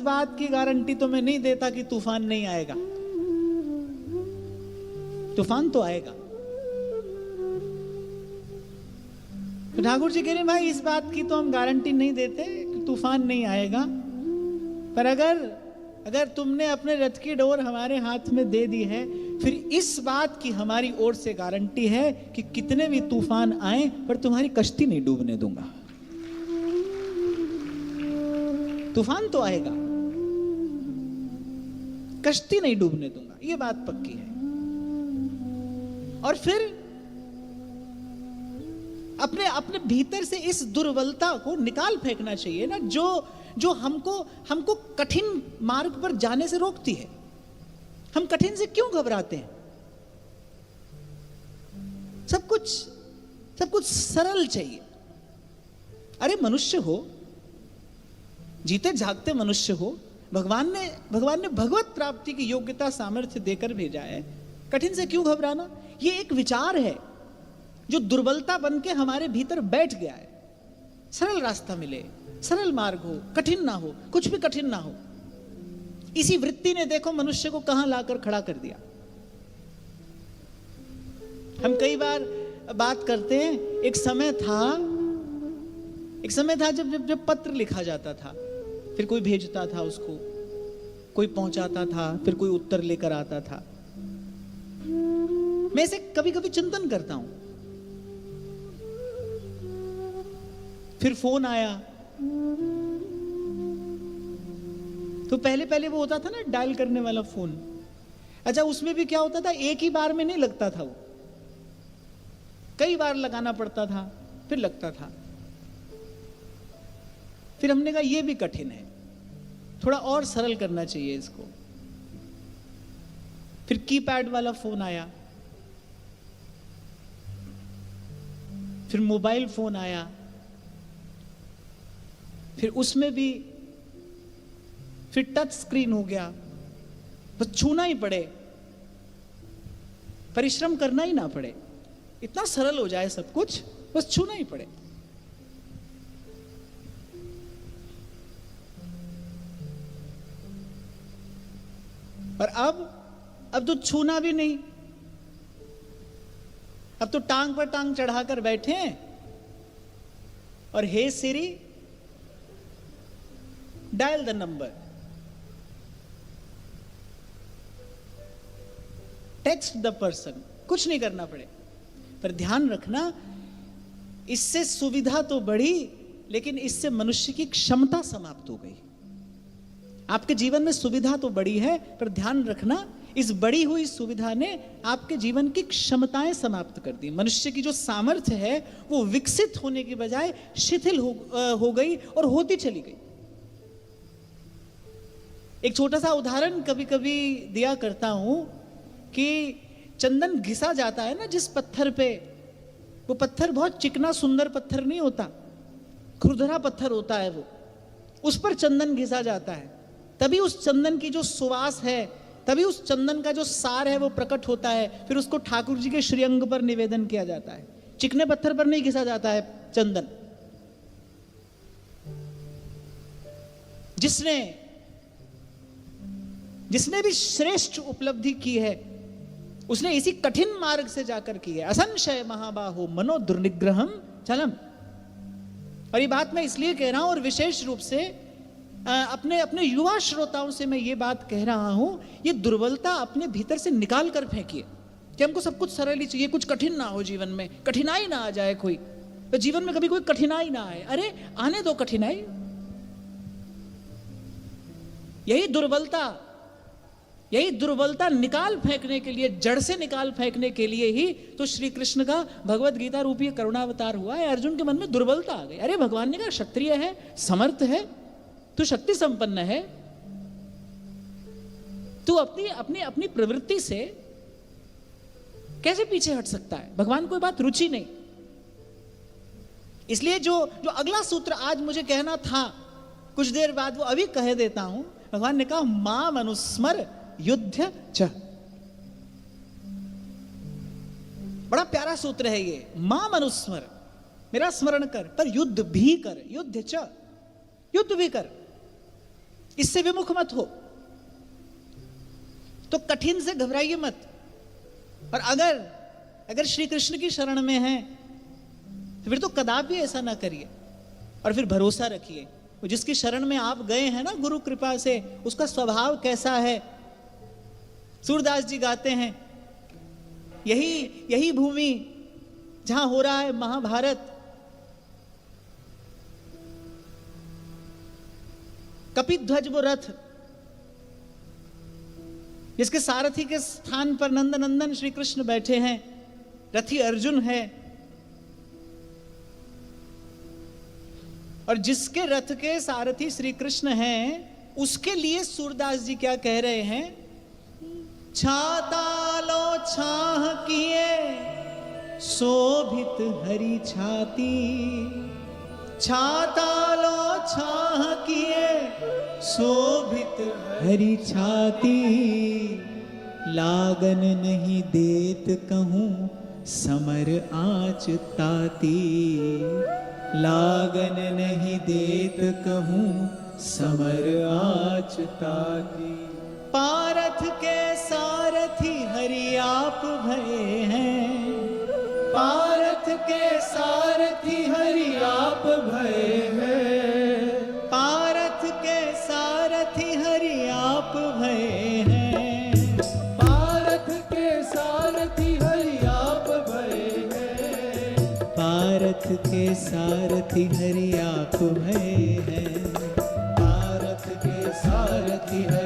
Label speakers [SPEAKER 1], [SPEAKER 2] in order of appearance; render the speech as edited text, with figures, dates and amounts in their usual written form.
[SPEAKER 1] बात की गारंटी तो मैं नहीं देता कि तूफान नहीं आएगा। तूफान तो आएगा। तो ठाकुर जी कह रहे भाई इस बात की तो हम गारंटी नहीं देते कि तूफान नहीं आएगा, पर अगर तुमने अपने रथ की डोर हमारे हाथ में दे दी है, फिर इस बात की हमारी ओर से गारंटी है कि कितने भी तूफान आए पर तुम्हारी कश्ती नहीं डूबने दूंगा। तूफान तो आएगा, कश्ती नहीं डूबने दूंगा, ये बात पक्की है। और फिर अपने अपने भीतर से इस दुर्बलता को निकाल फेंकना चाहिए ना, जो हमको कठिन मार्ग पर जाने से रोकती है। हम कठिन से क्यों घबराते हैं? सब कुछ सरल चाहिए। अरे मनुष्य हो, जीते जागते मनुष्य हो, भगवान ने भगवत प्राप्ति की योग्यता सामर्थ्य देकर भेजा है, कठिन से क्यों घबराना? ये एक विचार है जो दुर्बलता बन के हमारे भीतर बैठ गया है। सरल रास्ता मिले, सरल मार्ग हो, कठिन ना हो, कुछ भी कठिन ना हो। इसी वृत्ति ने देखो मनुष्य को कहां लाकर खड़ा कर दिया। हम कई बार बात करते हैं, एक समय था जब पत्र लिखा जाता था, फिर कोई भेजता था उसको, कोई पहुंचाता था, फिर कोई उत्तर लेकर आता था। मैं इसे कभी कभी चिंतन करता हूं। फिर फोन आया, तो पहले वो होता था ना डायल करने वाला फोन। अच्छा, उसमें भी क्या होता था, एक ही बार में नहीं लगता था, वो कई बार लगाना पड़ता था, फिर लगता था। फिर हमने कहा ये भी कठिन है, थोड़ा और सरल करना चाहिए इसको। फिर कीपैड वाला फोन आया, फिर मोबाइल फोन आया, फिर उसमें भी फिर टच स्क्रीन हो गया। बस छूना ही पड़े, परिश्रम करना ही ना पड़े, इतना सरल हो जाए सब कुछ, बस छूना ही पड़े। और अब तो छूना भी नहीं, अब तो टांग पर टांग चढ़ाकर बैठे हैं और hey Siri dial the number, text the person, कुछ नहीं करना पड़े। पर ध्यान रखना, इससे सुविधा तो बढ़ी, लेकिन इससे मनुष्य की क्षमता समाप्त हो गई। आपके जीवन में सुविधा तो बढ़ी है, पर ध्यान रखना इस बढ़ी हुई सुविधा ने आपके जीवन की क्षमताएं समाप्त कर दी। मनुष्य की जो सामर्थ्य है वो विकसित होने की बजाय शिथिल हो गई और होती चली गई। एक छोटा सा उदाहरण कभी कभी दिया करता हूं कि चंदन घिसा जाता है ना जिस पत्थर पे, वो पत्थर बहुत चिकना सुंदर पत्थर नहीं होता, खुरदरा पत्थर होता है, वो उस पर चंदन घिसा जाता है, तभी उस चंदन की जो सुवास है, तभी उस चंदन का जो सार है वो प्रकट होता है। फिर उसको ठाकुर जी के श्रीअंग पर निवेदन किया जाता है। चिकने पत्थर पर नहीं घिसा जाता है चंदन। जिसने भी श्रेष्ठ उपलब्धि की है उसने इसी कठिन मार्ग से जाकर की है। असंशय महाबाहो मनो दुर्निग्रहम चलम। और ये बात मैं इसलिए कह रहा हूं, और विशेष रूप से अपने युवा श्रोताओं से मैं ये बात कह रहा हूं, ये दुर्बलता अपने भीतर से निकाल कर फेंकिए कि हमको सब कुछ सरल ही चाहिए, कुछ कठिन ना हो, जीवन में कठिनाई ना आ जाए, कोई तो जीवन में कभी कोई कठिनाई ना आए। अरे आने दो कठिनाई। यही दुर्बलता निकाल फेंकने के लिए, जड़ से निकाल फेंकने के लिए ही तो श्री कृष्ण का भगवत गीता रूपी करुणावतार हुआ है। अर्जुन के मन में दुर्बलता आ गई। अरे भगवान ने कहा क्षत्रिय है, समर्थ है, तू शक्ति संपन्न है, तू अपनी प्रवृत्ति से कैसे पीछे हट सकता है? भगवान को बात रुचि नहीं। इसलिए जो अगला सूत्र आज मुझे कहना था, कुछ देर बाद वो अभी कह देता हूं। भगवान ने कहा माम अनुस्मर युद्ध च। बड़ा प्यारा सूत्र है ये। माम अनुस्मर, मेरा स्मरण कर, पर युद्ध भी कर। युद्ध च, युद्ध भी कर। इससे विमुख मत हो। तो कठिन से घबराइए मत। और अगर श्री कृष्ण की शरण में हैं तो फिर तो कदापि ऐसा ना करिए, और फिर भरोसा रखिए। जिसकी शरण में आप गए हैं ना गुरु कृपा से, उसका स्वभाव कैसा है। सूरदास जी गाते हैं, यही भूमि जहां हो रहा है महाभारत, कपिध्वज वो रथ जिसके सारथी के स्थान पर नंदनंदन श्री कृष्ण बैठे हैं, रथी अर्जुन है, और जिसके रथ के सारथी श्री कृष्ण हैं, उसके लिए सूरदास जी क्या कह रहे हैं, छातालो छाह किए शोभित हरि छाती, छातालो छाह किए शोभित हरि छाती, लागन नहीं देत कहूँ समर आँच ताती, लागन नहीं देत कहूँ समर आँच ताती। पारथ के सारथी हरि आप भये हैं, पारथ के सारथी हरि आप भये हैं, पारथ के सारथी हरि आप भये हैं, पारथ के सारथी हरि आप भये हैं, पारथ के सारथी हरि आप भये हैं, पारथ के सारथी हरि